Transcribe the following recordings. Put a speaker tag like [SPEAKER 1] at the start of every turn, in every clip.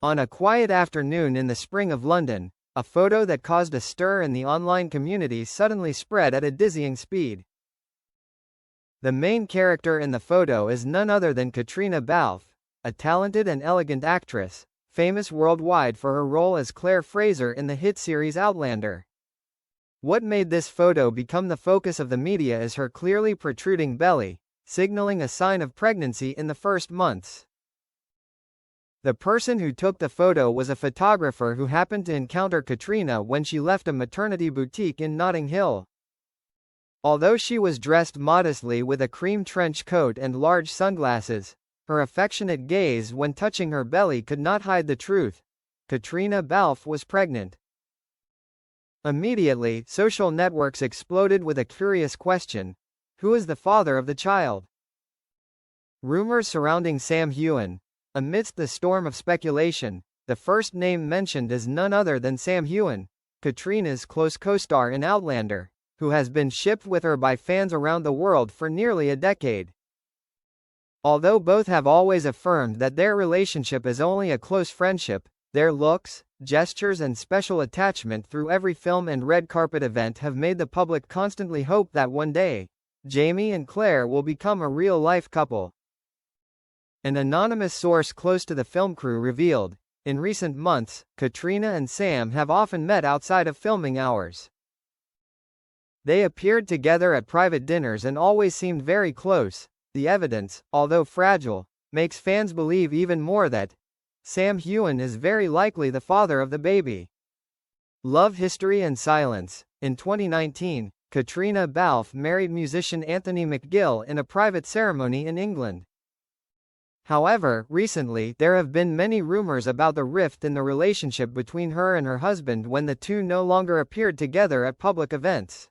[SPEAKER 1] On a quiet afternoon in the spring of London, a photo that caused a stir in the online community suddenly spread at a dizzying speed. The main character in the photo is none other than Caitriona Balfe, a talented and elegant actress, famous worldwide for her role as Claire Fraser in the hit series Outlander. What made this photo become the focus of the media is her clearly protruding belly, signaling a sign of pregnancy in the first months. The person who took the photo was a photographer who happened to encounter Caitriona when she left a maternity boutique in Notting Hill. Although she was dressed modestly with a cream trench coat and large sunglasses, her affectionate gaze when touching her belly could not hide the truth. Caitriona Balfe was pregnant. Immediately, social networks exploded with a curious question: who is the father of the child? Rumors surrounding Sam Heughan. Amidst the storm of speculation, the first name mentioned is none other than Sam Heughan, Caitriona's close co-star in Outlander, who has been shipped with her by fans around the world for nearly a decade. Although both have always affirmed that their relationship is only a close friendship, their looks, gestures and special attachment through every film and red carpet event have made the public constantly hope that one day, Jamie and Claire will become a real-life couple. An anonymous source close to the film crew revealed, in recent months, Caitriona and Sam have often met outside of filming hours. They appeared together at private dinners and always seemed very close. The evidence, although fragile, makes fans believe even more that Sam Heughan is very likely the father of the baby. Love history and silence. In 2019, Caitriona Balfe married musician Anthony McGill in a private ceremony in England. However, recently there have been many rumors about the rift in the relationship between her and her husband when the two no longer appeared together at public events.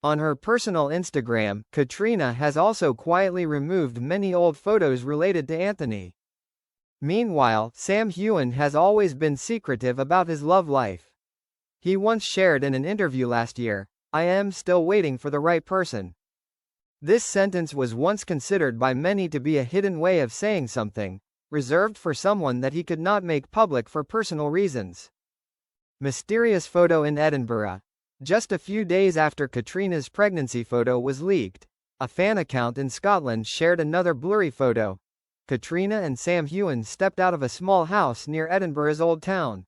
[SPEAKER 1] On her personal Instagram, Caitriona has also quietly removed many old photos related to Anthony. Meanwhile, Sam Heughan has always been secretive about his love life. He once shared in an interview last year, "I am still waiting for the right person." This sentence was once considered by many to be a hidden way of saying something, reserved for someone that he could not make public for personal reasons. Mysterious photo in Edinburgh. Just a few days after Caitriona's pregnancy photo was leaked, a fan account in Scotland shared another blurry photo. Caitriona and Sam Heughan stepped out of a small house near Edinburgh's Old Town.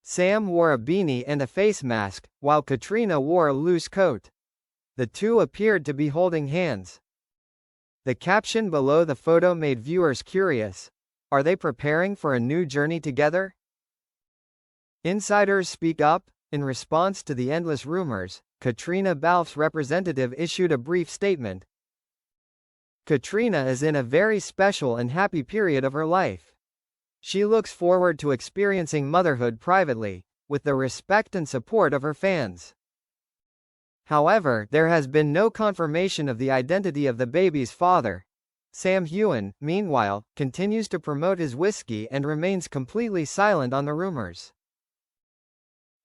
[SPEAKER 1] Sam wore a beanie and a face mask, while Caitriona wore a loose coat. The two appeared to be holding hands. The caption below the photo made viewers curious. Are they preparing for a new journey together? Insiders speak up. In response to the endless rumors, Caitriona Balfe's representative issued a brief statement. Caitriona is in a very special and happy period of her life. She looks forward to experiencing motherhood privately, with the respect and support of her fans. However, there has been no confirmation of the identity of the baby's father. Sam Heughan, meanwhile, continues to promote his whiskey and remains completely silent on the rumors.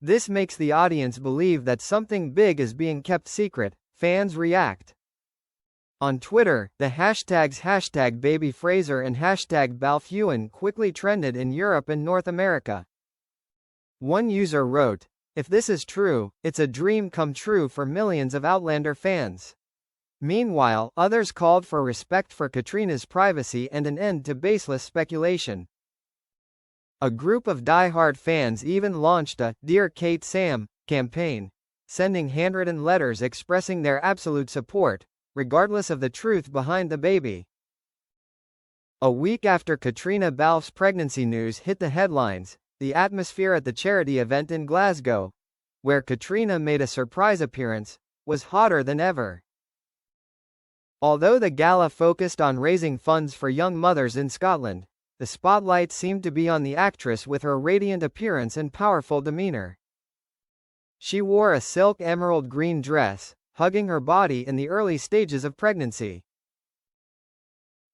[SPEAKER 1] This makes the audience believe that something big is being kept secret. Fans react. On Twitter, the hashtags #BabyFraser and #BalfeHeughan quickly trended in Europe and North America. One user wrote, "If this is true, it's a dream come true for millions of Outlander fans." Meanwhile, others called for respect for Caitriona's privacy and an end to baseless speculation. A group of die-hard fans even launched a "Dear Kate Sam" campaign, sending handwritten letters expressing their absolute support, regardless of the truth behind the baby. A week after Caitriona Balfe's pregnancy news hit the headlines, the atmosphere at the charity event in Glasgow, where Caitriona made a surprise appearance, was hotter than ever. Although the gala focused on raising funds for young mothers in Scotland, the spotlight seemed to be on the actress with her radiant appearance and powerful demeanor. She wore a silk emerald green dress, hugging her body in the early stages of pregnancy.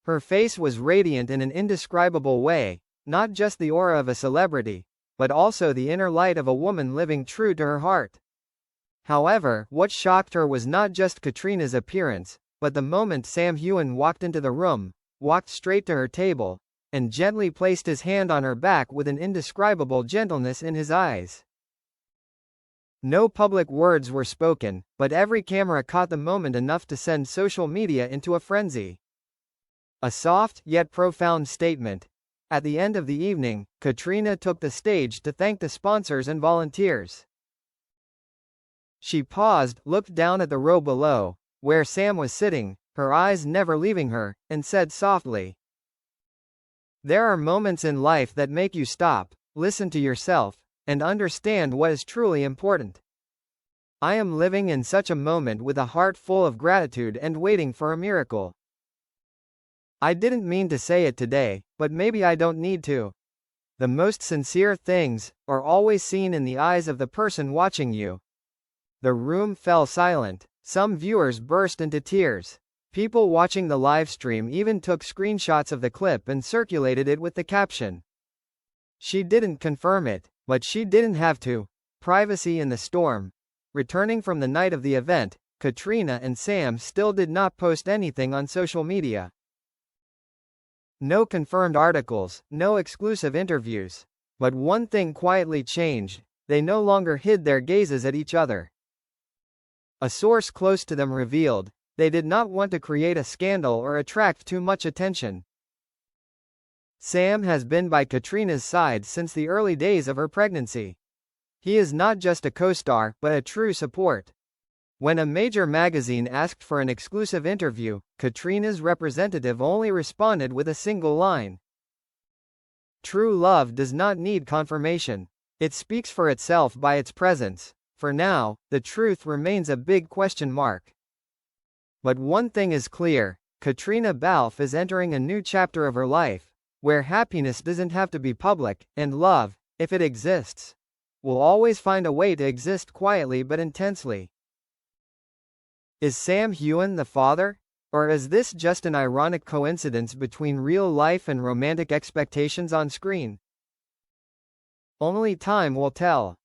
[SPEAKER 1] Her face was radiant in an indescribable way, not just the aura of a celebrity, but also the inner light of a woman living true to her heart. However, what shocked her was not just Caitriona's appearance, but the moment Sam Heughan walked into the room, walked straight to her table, and gently placed his hand on her back with an indescribable gentleness in his eyes. No public words were spoken, but every camera caught the moment enough to send social media into a frenzy. A soft, yet profound statement. At the end of the evening, Caitriona took the stage to thank the sponsors and volunteers. She paused, looked down at the row below, where Sam was sitting, her eyes never leaving her, and said softly, "There are moments in life that make you stop, listen to yourself, and understand what is truly important. I am living in such a moment with a heart full of gratitude and waiting for a miracle. I didn't mean to say it today, but maybe I don't need to. The most sincere things are always seen in the eyes of the person watching you." The room fell silent. Some viewers burst into tears. People watching the livestream even took screenshots of the clip and circulated it with the caption, "She didn't confirm it, but she didn't have to." Privacy in the storm. Returning from the night of the event, Caitriona and Sam still did not post anything on social media. No confirmed articles, no exclusive interviews. But one thing quietly changed: they no longer hid their gazes at each other. A source close to them revealed, they did not want to create a scandal or attract too much attention. Sam has been by Caitriona's side since the early days of her pregnancy. He is not just a co-star, but a true support. When a major magazine asked for an exclusive interview, Caitriona's representative only responded with a single line: "True love does not need confirmation. It speaks for itself by its presence." For now, the truth remains a big question mark. But one thing is clear: Caitriona Balfe is entering a new chapter of her life, where happiness doesn't have to be public, and love, if it exists, will always find a way to exist quietly but intensely. Is Sam Heughan the father? Or is this just an ironic coincidence between real life and romantic expectations on screen? Only time will tell.